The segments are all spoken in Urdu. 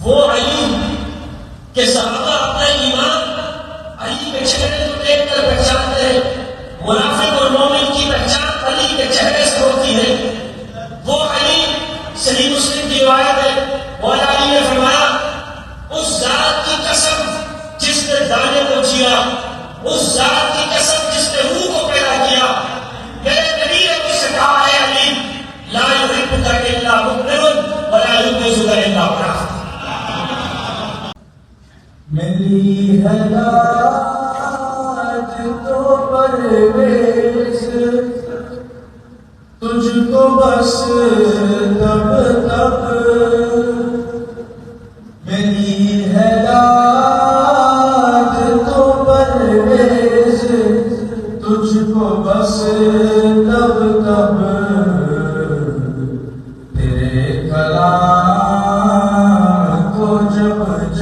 وہ علی کہ صحابہ اپنا ایمان علی کے چہرے کو دیکھ کر پہچانتے ہیں. منافق اور مومن کی پہچان علی کے چہرے سے ہوتی ہے. وہ علی صحیح مسلم کی روایت ہے، مولا علی نے فرمایا اس ذات کی قسم جس نے دانے کو چیا، اس ذات کی قسم جس نے روح کو پیدا کیا، میرے نبی نے مجھ سے کہا ہے علی لا یحبک الا مؤمن ولا یبغضک الا کافر. میری ہے لاج تو پرویز تجھ کو بس تب تب، میری ہے لاج تو پرویز تجھ کو بس تب تب، تیرے کلام کو جب جب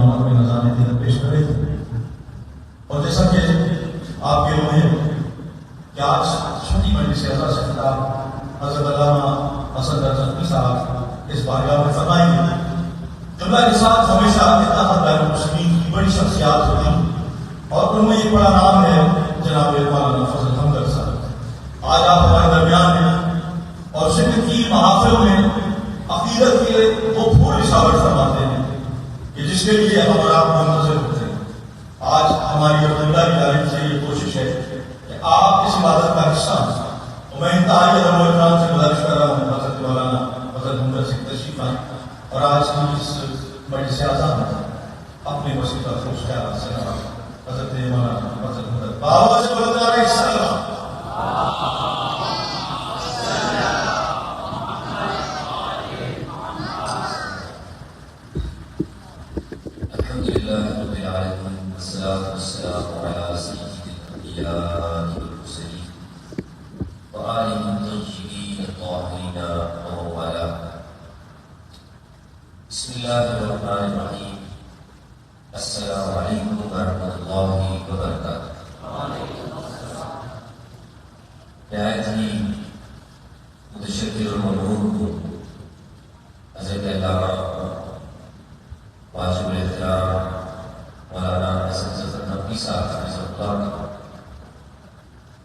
اپنے نظام پیش کرے تھے. اور جیسا کہ آپ کے وہ ہے کہ آج چھوٹی مجلس اعلیٰ سے خطاب حضرت علامہ حسن رضوی صاحب اس بارگاہ میں فرمائیں گے. جملہ کے ساتھ ہمیشہ اتحاد بین المسلمین کی بڑی شخصیات ہوتی ہیں اور ان میں ایک بڑا نام ہے جناب مولانا فضل حمدر صاحب. آج آپ ہمارے درمیان ہیں اور ذکر کی محافل میں عقیدت کے وہ پھول اشارت فرماتے ہیں کہ جس کے لیے ہم اور آپ منتظر ہوتے ہیں. آج ہماری اللہ کی جانب سے یہ کوشش ہے کہ آپ اس عبادت کا حصہ ہیں. تو میں انتہائی ادب و احترام سے گزارش کر رہا ہوں حضرت مولانا فضل حمدر سے تشریف آئیں اور آج کی اس مجلس اعظم میں اپنے وسیلہ خوش خیالات سے حضرت مولانا فضل حمدر بابا سے بولتا ہے السلام. والصلاة والسلام على سيد الأنبياء والمرسلين وآله الطيبين الطاهرين ومن والاه. بسم الله الرحمن الرحيم. السلام عليكم ورحمة الله وبركاته. نہایت ہی متشکر اور ممنون ہوں حضرت علامہ واجب الاحترام مولانا حسن ظفر نقوی صاحب حفظہ اللہ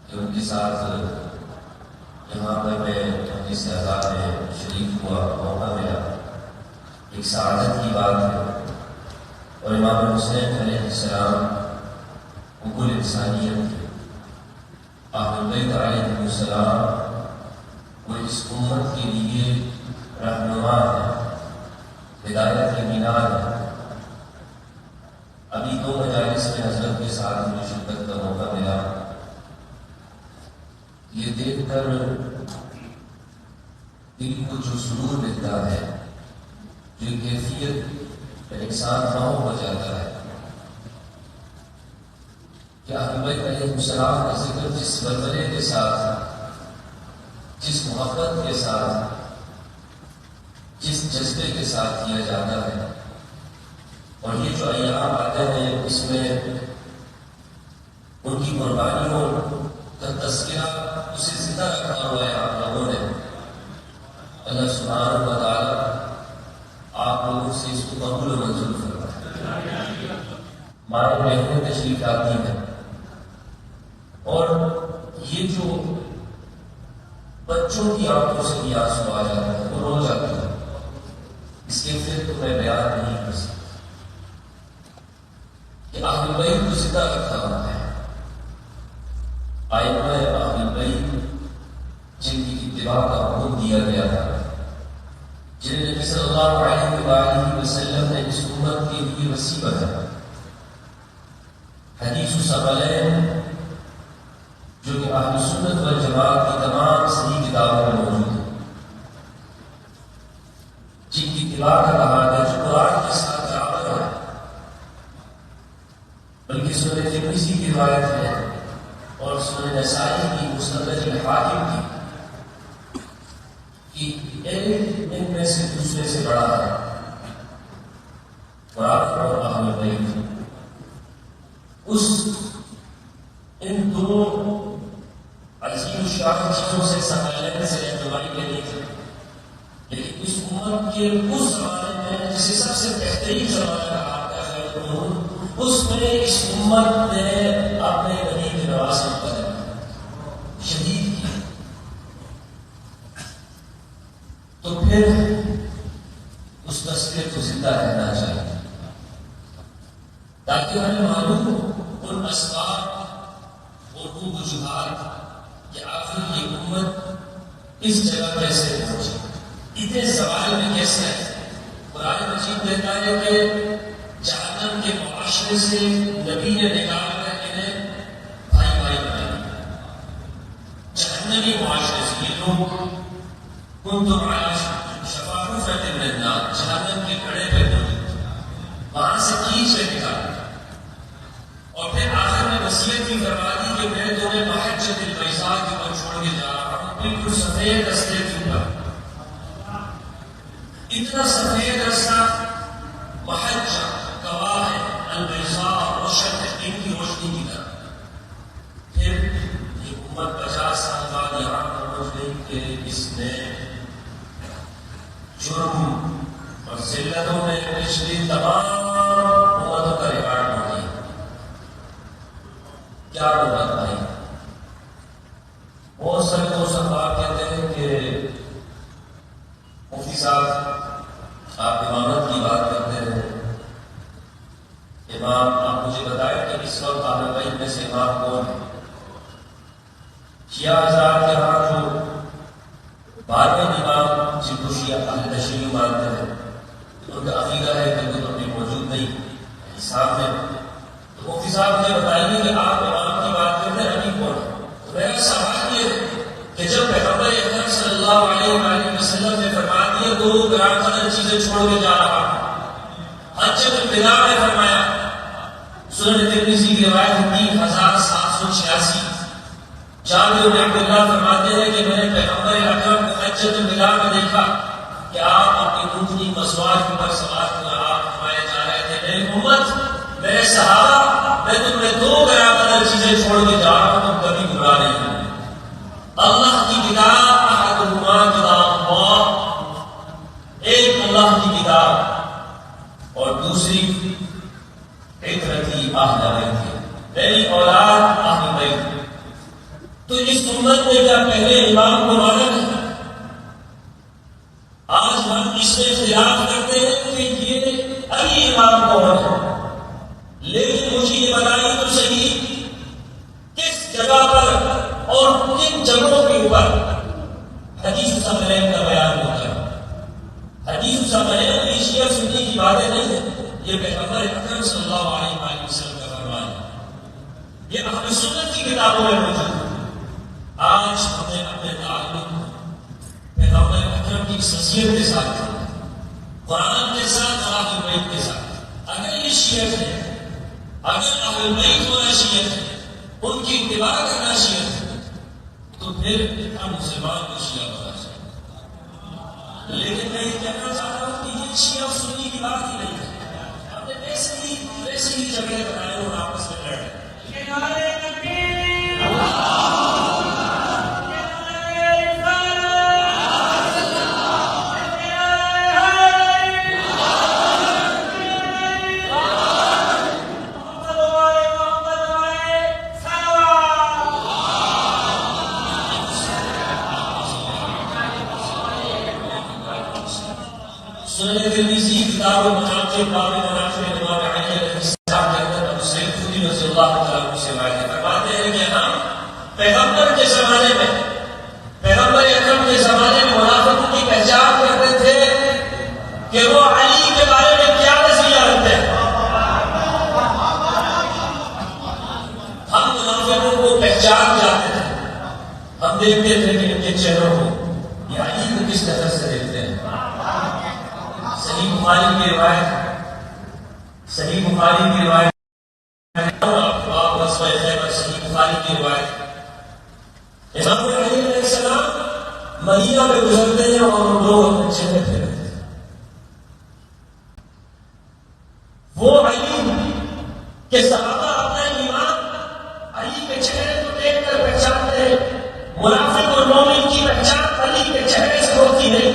کہ ان کے ساتھ یہاں پر میں مجلس اعزاز میں شریک ہوا موقع ملا. ایک سعادت کی بات ہے اور امام حسین علیہ السلام حقوق انسانیت کے اہل بیت علیہ السلام وہ اس امت کے لیے رہنما ہے، ہدایت کے مینار ہے. ابھی 2 مجالس میں حضرت کے ساتھ مجھے شرکت کا موقع ملا. یہ دیکھ کر دل کو جو سرور ملتا ہے، جو کیفیت انسان خواہ ہو جاتا ہے کہ اہل بیت علیہ السلام کا ذکر جس ولولے کے ساتھ، جس محبت کے ساتھ، جس جذبے کے ساتھ کیا جاتا ہے، اور یہ جو ایام آتے ہیں اس میں ان کی قربانیوں کا تذکرہ اسے زندہ رکھا ہوا ہے آپ لوگوں نے. اللہ سبحانہ و تعالیٰ آپ لوگوں سے اس کو قبول و منظور فرمائے. ماں بہنیں تشریف آتی ہیں اور یہ جو بچوں کی آنکھوں سے بھی آنسو آ جاتا ہے، وہ رو جاتے ہیں. اس کے پھر تو میں بیان نہیں کر سکتا کہ اہل بیت کو زندہ رکھا ہوا ہے. ائمہ اہل بیت جن کی اتباع کا حکم دیا گیا تھا، جنہیں نبی صلی اللہ علیہ وآلہ وسلم نے اس امت کے لیے وسیع بنایا. حدیث ثقلین جو کہ اہل سنت والجماعت کی تمام صحیح کتابوں میں موجود ہے، جن کی اتباع کا تقاضا جو قرآن کے ساتھ برابر ہے، بلکہ سنن ترمذی کی روایت ہے اور سنن نسائی کی، مسند الحاکم کی، کہ علم ان میں سے دوسرے سے بڑا ہے. زمانے میں جسے سب سے بہترین زمانہ کہا ہے خیر القرون، اس میں اس امت نے اپنے نبی کے نواسے پر شہید کیا، تو پھر اس نسل کو زندہ رہنا چاہیے تاکہ ہمیں معلوم ہو ان اسباب اور وہ وجوہات کہ آخر یہ امت اس جگہ کیسے پہنچی، اتنے زوال میں کیسے ہے۔ قرآن مجید کہتا ہے کہ جہنم کے معاشرے سے نبی نے نکال کر انہیں بھائی بھائی بنایا، جہنمی معاشرے سے یہ لوگ کنتم علی شفا حفرۃ من النار، جہنم کے کڑے پہ موجود، وہاں سے کھینچ کے نکالا، اور پھر آخر میں وصیت بھی فرما دی کہ میں تمہیں محجۃ البیضاء کے اوپر چھوڑ کے جا رہا ہوں، بالکل سفید رستے کے اوپر، اتنا سفید رستہ محجہ گواہ ہے، البیضاء روشن ہے دن کی روشنی کی طرح۔ پھر یہ امت 50 سال بعد یہاں پہنچ گئی کہ اس نے جرم اور ذلتوں میں پچھلی تمام امتوں کا ریکارڈ توڑ دیا۔ کیا امت بھائی، بہت سارے دوست بات کہتے ہیں کہ مفتی صاحب آپ امامت کی بات کرتے ہیں، امام آپ مجھے بتائیں کہ اس وقت اہل بیت میں سے امام کون ہے؟ شیعہ حضرات کے ہاں جو 12ویں امام جن کو شیعہ اہل تشیع مانتے ہیں، ان کا عقیدہ ہے کہ وہ ابھی موجود نہیں حساب میں، تو مفتی صاحب مجھے بتائیے کہ آپ امام کی بات کرتے ہیں، ابھی کون ہے؟ تو میرا سوال یہ ہے کہ جب پیغمبر اکرم صلی اللہ علیہ وآلہ وسلم نے فرما دیا تو گران قدر چیزیں چھوڑ کے جا رہا ہوں، حجۃ الوداع میں فرمایا، سنن ترمذی کی روایت 3786، جابر بن عبداللہ فرماتے ہیں کہ میں نے پیغمبر اکرم کو حجۃ الوداع میں دیکھا کہ آپ اپنی اونٹنی مسوار کے اوپر سوار کر آپ فرمائے جا رہے تھے، میری امت، میرے صحابہ، میں تمہیں 2 گران قدر چیزیں چھوڑ کے جا رہا ہوں، تم کبھی گمراہ نہیں ہوگے۔ اللہ کی کتاب، احدہما کتاب اللہ، ایک اللہ کی کتاب، اور دوسری عترتی اہل بیت، میری اولاد اہل بیت۔ تو اس امت نے کیا پہلے امام کو مانا نہیں؟ آج ہم اس میں اختلاف کرتے ہیں کہ یہ علی امام کون ہے، لیکن مجھے یہ بتائیے تو صحیح کس جگہ پر اور کن جگہوں کے اوپر حدیث سمعین کا بیان ہوتا ہے۔ حدیث سمعین یہ شیعہ سنی کی باتیں نہیں ہیں، یہ پیغمبر اکرم صلی اللہ علیہ وآلہ وسلم کا فرمان ہے، یہ اہل سنت کی کتابوں میں موجود ہے۔ آج ہمیں اپنے تعلق پیغمبر اکرم کی شخصیت کے ساتھ قرآن کے ساتھ اور اہل بیت کے ساتھ، اگر یہ شیعت ہے، اگر اہل بیت ہونا شیعت ہے، ان کی اتباع کرنا شیعت ہے، تو پھر ہم مسلمان کو شیعہ ہونا چاہیے۔ لیکن میں یہ کہنا چاہتا ہوں کہ یہ شیعہ سنی کی بات ہی نہیں ہے، ہم نے ویسے ہی جھگڑے بنائے اور آپس میں لڑے۔ سنن ترمذی کتاب المناقب باب مناقب امام علی علیہ السلام کے اندر ابو سعید خدری رضی اللہ تعالیٰ عنہ سے روایت ہے، فرماتے ہیں کہ ہم پیغمبر کے زمانے میں، پیغمبر اکرم کے زمانے میں منافقوں کی پہچان کرتے تھے کہ وہ علی کے بارے میں کیا نظریہ رکھتے ہیں۔ ہم منافقوں کو پہچان جاتے تھے، ہم دیکھتے تھے کہ ان کے چہروں کو یہ علی کو کس نظر سے دیکھتے ہیں۔ صحیح بخاری کی روایت، صحیح بخاری کی روایت، صحیح بخاری کی روایت، امام علی علیہ السلام مدینہ میں گزرتے ہیں اور لوگ اپنے چہرے پھیرتے ہیں۔ وہ علی کے صحابہ اپنا ایمان علی کے چہرے کو دیکھ کر پہچانتے ہیں، منافق اور مومن کی پہچان علی کے چہرے سے ہوتی ہے۔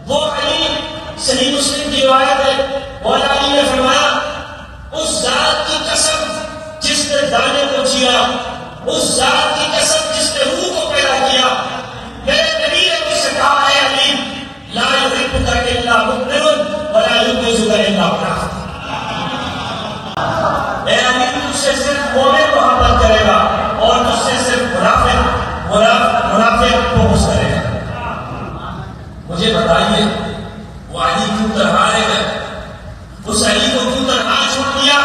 وہ علی صحیح مسلم کی روایت ہے، مولا علی نے فرمایا اس ذات کی قسم جس نے دانے کو چیرا، اس ذات کی قسم جس نے روح کو پیدا کیا، میرے نبی نے مجھ سے کہا ہے علی لا یحبک الا مؤمن ولا یبغضک الا کافر، میرا علی تجھ سے صرف مومن محبت کرے گا اور تجھ سے صرف منافق بغض کرے گا۔ مجھے بتائیے وہ علی کیوں تنہا رہ گئے؟ اس علی کو کیوں تنہا چھوڑ دیا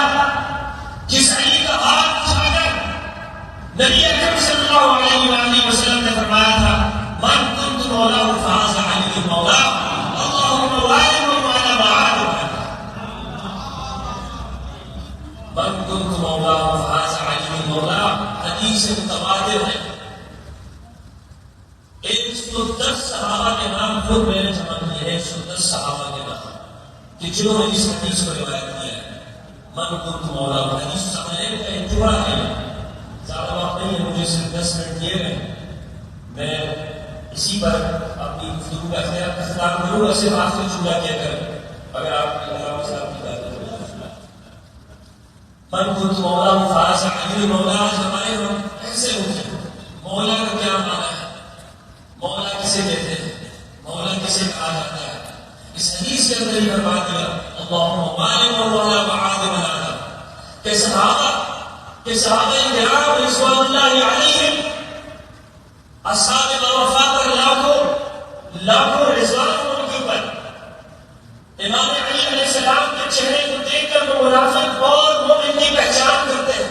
جس علی کا ہاتھ اٹھا کر نبی اکرم صلی اللہ علیہ وآلہ وسلم نے فرمایا تھا من کنت مولا فاز علی مولا اللہم وعلم وعلم وعلم من کنت مولا فاز علی مولا، حدیث متواتر ہے۔ 110 صحابہ کے نام خود میں نے جمع کیے ہیں، 110 صحابہ کے نام کہ جنہوں نے اس حدیث کو روایت کیا ہے من کنت مولا، حدیث سمجھنے کا انتباہ ہے۔ زیادہ وقت نہیں ہے، مجھے صرف 10 منٹ دیے گئے، میں اسی پر اپنی گفتگو کا اختتام کروں گا، صرف آخری جملہ کہہ کر اگر آپ کی علامہ صاحب کی بات کریں من کنت مولا فاز علی مولا۔ آج ہمارے ہم ایسے ہوتے ہیں، مولا کا کیا معنی ہے؟ مولا کسے کہتے ہیں؟ مولا کسے کہا جاتا ہے؟ اس حدیث کے اندر ہی فرما دیا اللہم مالک مولا وعادم العالم کہ صحابہ کرام رضوان اللہ علیہم اصحاب وفا پر لاکھوں رضوان ان کے اوپر، امام علی علیہ السلام کے چہرے کو دیکھ کر وہ منافق اور مومن کی پہچان کرتے ہیں۔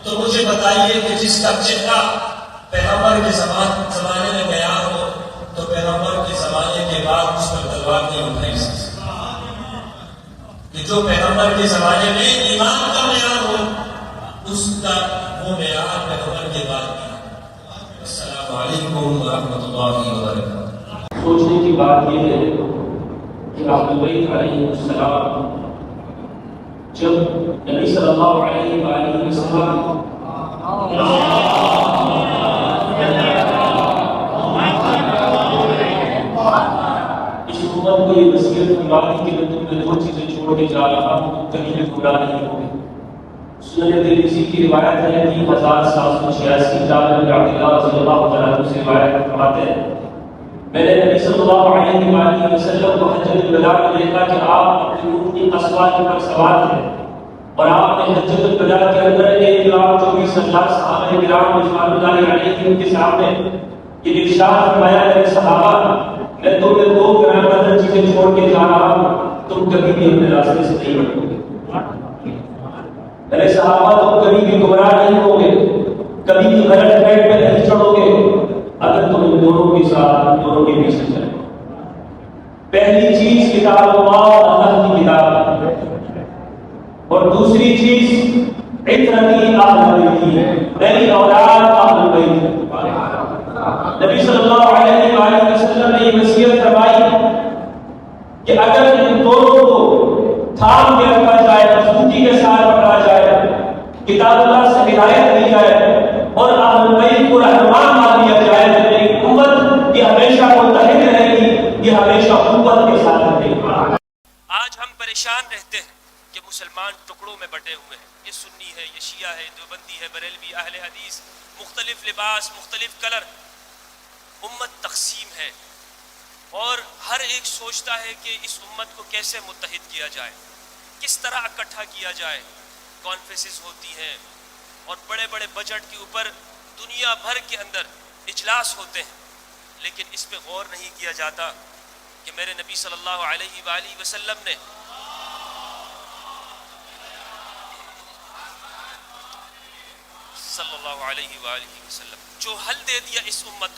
تو مجھے بتائیے کہ جس کا چہرہ پیغمبر کے زمانے میں گیا ہو تو پیغمبر کے زمانے کے بعد اس پر تلوار نہیں اٹھائی سکتی، کہ جو پیغمبر کے زمانے میں ایمان کا معیار ہو اس کا وہ معیار پیغمبر کے بعد نہیں۔ السلام علیکم ورحمۃ اللہ وبرکاتہ۔ سوچنے کی بات یہ ہے کہ اہل بیت علیہ السلام جب نبی صلی اللہ علیہ وآلہ وسلم اس امت کو یہ وصیت فرمائی کہ میں تمہیں دو چیزیں چھوڑ کے جا رہا ہوں، تم کہیں بھی گمراہ نہیں ہوگے۔ سنن ترمذی کی روایت ہے 3786 جابر بن عبداللہ رضی اللہ تعالیٰ عنہ سے روایت فرماتے ہیں میں نے نبی صلی اللہ علیہ وآلہ وسلم کو حجۃ الوداع میں دیکھا کہ آپ اپنی اونٹنی قصبہ کے پر سوار تھے اور آپ نے حجۃ الوداع کے اندر 1,24,000 صحابہ کرام رضوان اللہ علیہم کے سامنے یہ ارشاد فرمایا ہے صحابہ میں تمہیں دو گران قدر چیزیں چھوڑ کے جا رہا ہوں، تم کبھی بھی اپنے راستے سے نہیں ہٹو گے۔ میرے صحابہ تم کبھی بھی گمراہ نہیں ہوگے، کبھی بھی غلط ٹریک پہ نہیں چڑھو گے اگر تم ان دونوں کے ساتھ ان دونوں کے پیچھے چلے۔ پہلی چیز کتاب اللہ، اللہ کی کتاب، اور دوسری چیز عترتی اہل بیت، میری اولاد اہل بیت۔ نبی صلی اللہ علیہ وآلہ وسلم نے یہ وصیت فرمائی کہ اگر ان دونوں کو تھام کے رکھا جائے، مضبوطی کے ساتھ پکڑا جائے، کتاب اللہ سے ہدایت دی جائے اور اہل بیت کو رہنما مان لیا جائے تو میری امت یہ ہمیشہ متحد رہے گی، یہ ہمیشہ قوت کے ساتھ رہے گی۔ آج ہم پریشان رہتے ہیں کہ مسلمان ٹکڑوں میں بٹے ہوئے ہیں، یہ سنی ہے، یہ شیعہ ہے، دیوبندی ہے، بریلوی، اہل حدیث، مختلف لباس، مختلف کلر، امت تقسیم ہے اور ہر ایک سوچتا ہے کہ اس امت کو کیسے متحد کیا جائے، کس طرح اکٹھا کیا جائے۔ کانفرنسز ہوتی ہیں اور بڑے بڑے بجٹ کے اوپر دنیا بھر کے اندر اجلاس ہوتے ہیں، لیکن اس پہ غور نہیں کیا جاتا کہ میرے نبی صلی اللہ علیہ وآلہ وسلم نے صلی اللہ علیہ وآلہ وسلم جو حل دے دیا اس امت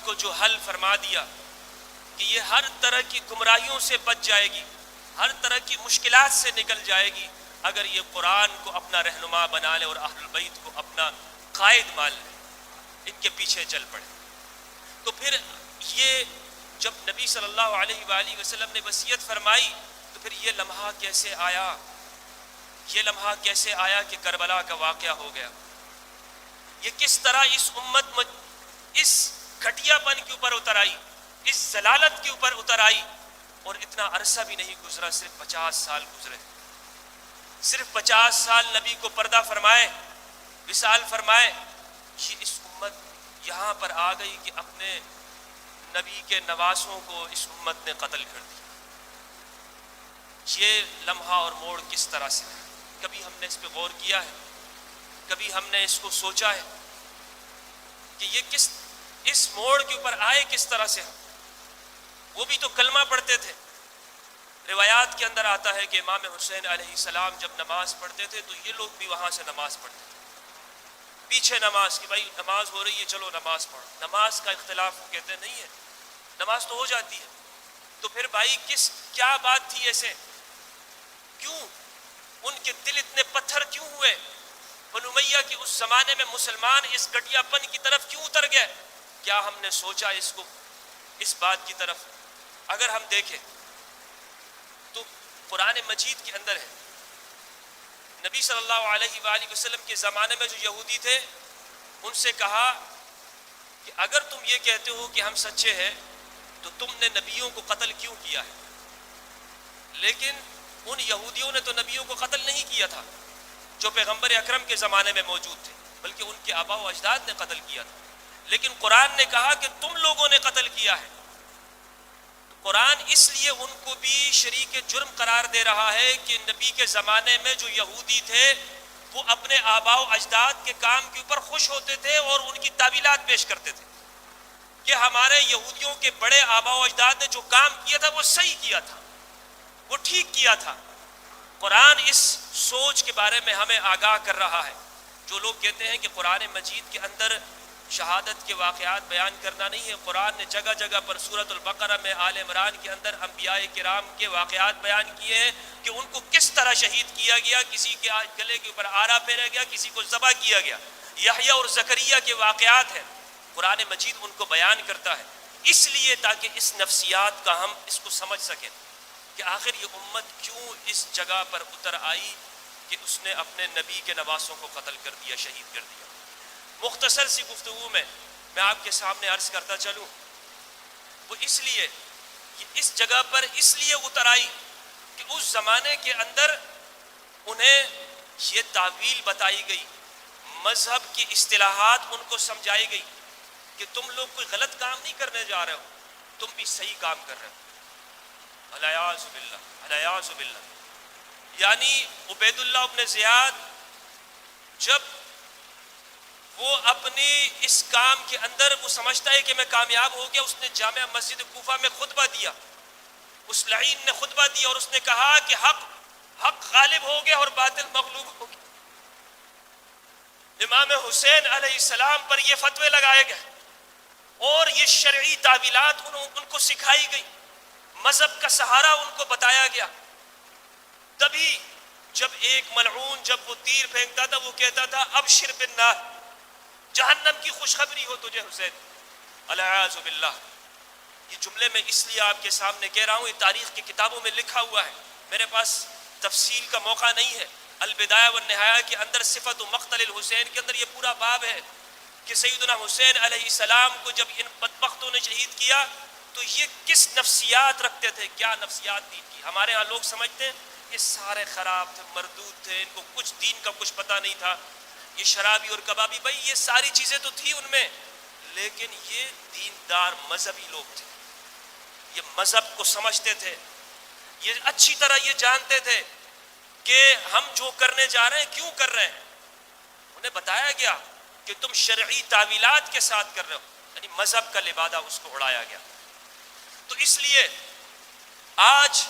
کو جو حل فرما دیا کہ یہ ہر طرح کی گمراہیوں سے بچ جائے گی، ہر طرح کی مشکلات سے نکل جائے گی اگر یہ قرآن کو اپنا رہنما بنا لے اور اہل البیت کو اپنا قائد مان لے، ان کے پیچھے چل پڑے۔ تو پھر یہ جب نبی صلی اللہ علیہ وآلہ وسلم نے وصیت فرمائی تو پھر یہ لمحہ کیسے آیا کہ کربلا کا واقعہ ہو گیا؟ یہ کس طرح اس امت اس گھٹیا پن کے اوپر اتر آئی، اس ضلالت کے اوپر اتر آئی اور اتنا عرصہ بھی نہیں گزرا، صرف 50 سال گزرے، صرف 50 سال نبی کو پردہ فرمائے، وصال فرمائے، یہ اس امت یہاں پر آ گئی کہ اپنے نبی کے نواسوں کو اس امت نے قتل کر دیا۔ یہ لمحہ اور موڑ کس طرح سے ہے؟ کبھی ہم نے اس پہ غور کیا ہے؟ کبھی ہم نے اس کو سوچا ہے کہ یہ اس موڑ کے اوپر آئے کس طرح سے؟ وہ بھی تو کلمہ پڑھتے تھے۔ روایات کے اندر آتا ہے کہ امام حسین علیہ السلام جب نماز پڑھتے تھے تو یہ لوگ بھی وہاں سے نماز پڑھتے تھے، پیچھے نماز، کہ بھائی نماز ہو رہی ہے چلو نماز پڑھو۔ نماز کا اختلاف وہ کہتے نہیں ہے، نماز تو ہو جاتی ہے۔ تو پھر بھائی کیا بات تھی ایسے؟ کیوں ان کے دل اتنے پتھر کیوں ہوئے؟ بنو امیہ کے اس زمانے میں مسلمان اس گھٹیا پن کی طرف کیوں اتر گئے؟ کیا ہم نے سوچا اس بات کی طرف؟ اگر ہم دیکھیں تو قرآن مجید کے اندر ہے، نبی صلی اللہ علیہ وآلہ وسلم کے زمانے میں جو یہودی تھے ان سے کہا کہ اگر تم یہ کہتے ہو کہ ہم سچے ہیں تو تم نے نبیوں کو قتل کیوں کیا ہے؟ لیکن ان یہودیوں نے تو نبیوں کو قتل نہیں کیا تھا جو پیغمبر اکرم کے زمانے میں موجود تھے، بلکہ ان کے آبا و اجداد نے قتل کیا تھا۔ لیکن قرآن نے کہا کہ تم لوگوں نے قتل کیا ہے۔ قرآن اس لیے ان کو بھی شریک جرم قرار دے رہا ہے کہ نبی کے زمانے میں جو یہودی تھے وہ اپنے آبا و اجداد کے کام کے اوپر خوش ہوتے تھے اور ان کی تعویلات پیش کرتے تھے کہ ہمارے یہودیوں کے بڑے آبا و اجداد نے جو کام کیا تھا وہ صحیح کیا تھا، وہ ٹھیک کیا تھا۔ قرآن اس سوچ کے بارے میں ہمیں آگاہ کر رہا ہے۔ جو لوگ کہتے ہیں کہ قرآن مجید کے اندر شہادت کے واقعات بیان کرنا نہیں ہے، قرآن نے جگہ جگہ پر سورۃ البقرہ میں، آل عمران کے اندر انبیاء کرام کے واقعات بیان کیے ہیں کہ ان کو کس طرح شہید کیا گیا، کسی کے گلے کے اوپر آرا پھیرا گیا، کسی کو ذبح کیا گیا۔ یحییٰ اور زکریا کے واقعات ہیں، قرآن مجید ان کو بیان کرتا ہے، اس لیے تاکہ اس نفسیات کا ہم اس کو سمجھ سکیں کہ آخر یہ امت کیوں اس جگہ پر اتر آئی کہ اس نے اپنے نبی کے نواسوں کو قتل کر دیا، شہید کر دیا۔ مختصر سی گفتگو میں آپ کے سامنے عرض کرتا چلوں، وہ اس لیے کہ اس جگہ پر اس لیے اتر آئی کہ اس زمانے کے اندر انہیں یہ تعویل بتائی گئی، مذہب کی اصطلاحات ان کو سمجھائی گئی کہ تم لوگ کوئی غلط کام نہیں کرنے جا رہے ہو، تم بھی صحیح کام کر رہے ہو۔ الیاذ باللہ، الیاذ باللہ۔ یعنی عبید اللہ ابن زیاد جب وہ اپنی اس کام کے اندر وہ سمجھتا ہے کہ میں کامیاب ہو گیا، اس نے جامع مسجد کوفہ میں خطبہ دیا، اس لعین نے خطبہ دیا اور اس نے کہا کہ حق غالب ہو گیا اور باطل مغلوب ہو گیا۔ امام حسین علیہ السلام پر یہ فتوے لگائے گئے اور یہ شرعی تعویلات ان کو سکھائی گئی، مذہب کا سہارا ان کو بتایا گیا۔ تبھی جب ایک ملعون جب وہ تیر پھینکتا تھا وہ کہتا تھا ابشر بالنار، جہنم کی خوشخبری ہو تجھے حسین، الیاذ باللہ۔ یہ جملے میں اس لیے آپ کے سامنے کہہ رہا ہوں، یہ تاریخ کی کتابوں میں لکھا ہوا ہے، میرے پاس تفصیل کا موقع نہیں ہے۔ البدایہ والنہایہ کے اندر صفت و مقتل الحسین کے اندر یہ پورا باب ہے کہ سیدنا حسین علیہ السلام کو جب ان بدبختوں نے شہید کیا تو یہ کس نفسیات رکھتے تھے، کیا نفسیات دین کی۔ ہمارے ہاں لوگ سمجھتے ہیں یہ سارے خراب تھے، مردود تھے، ان کو کچھ دین کا کچھ پتہ نہیں تھا، یہ شرابی اور کبابی، بھائی یہ ساری چیزیں تو تھی ان میں، لیکن یہ دیندار مذہبی لوگ تھے، یہ مذہب کو سمجھتے تھے، یہ اچھی طرح یہ جانتے تھے کہ ہم جو کرنے جا رہے ہیں کیوں کر رہے ہیں۔ انہیں بتایا گیا کہ تم شرعی تعویلات کے ساتھ کر رہے ہو، یعنی مذہب کا لبادہ اس کو اڑایا گیا۔ تو اس لیے آج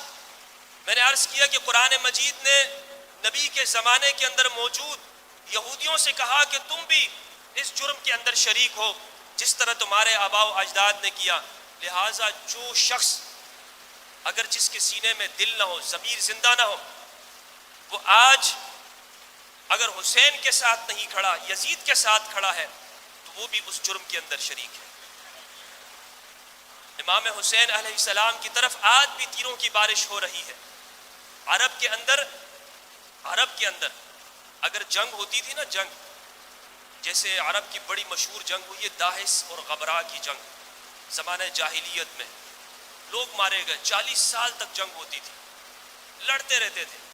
میں نے عرض کیا کہ قرآن مجید نے نبی کے زمانے کے اندر موجود یہودیوں سے کہا کہ تم بھی اس جرم کے اندر شریک ہو جس طرح تمہارے آباء و اجداد نے کیا، لہٰذا جو شخص اگر جس کے سینے میں دل نہ ہو، ضمیر زندہ نہ ہو، وہ آج اگر حسین کے ساتھ نہیں کھڑا، یزید کے ساتھ کھڑا ہے تو وہ بھی اس جرم کے اندر شریک ہے۔ امام حسین علیہ السلام کی طرف آج بھی تیروں کی بارش ہو رہی ہے۔ عرب کے اندر اگر جنگ ہوتی تھی نا، جنگ جیسے عرب کی بڑی مشہور جنگ ہوئی ہے داہس اور غبرا کی جنگ، زمانہ جاہلیت میں لوگ مارے گئے، 40 سال تک جنگ ہوتی تھی، لڑتے رہتے تھے.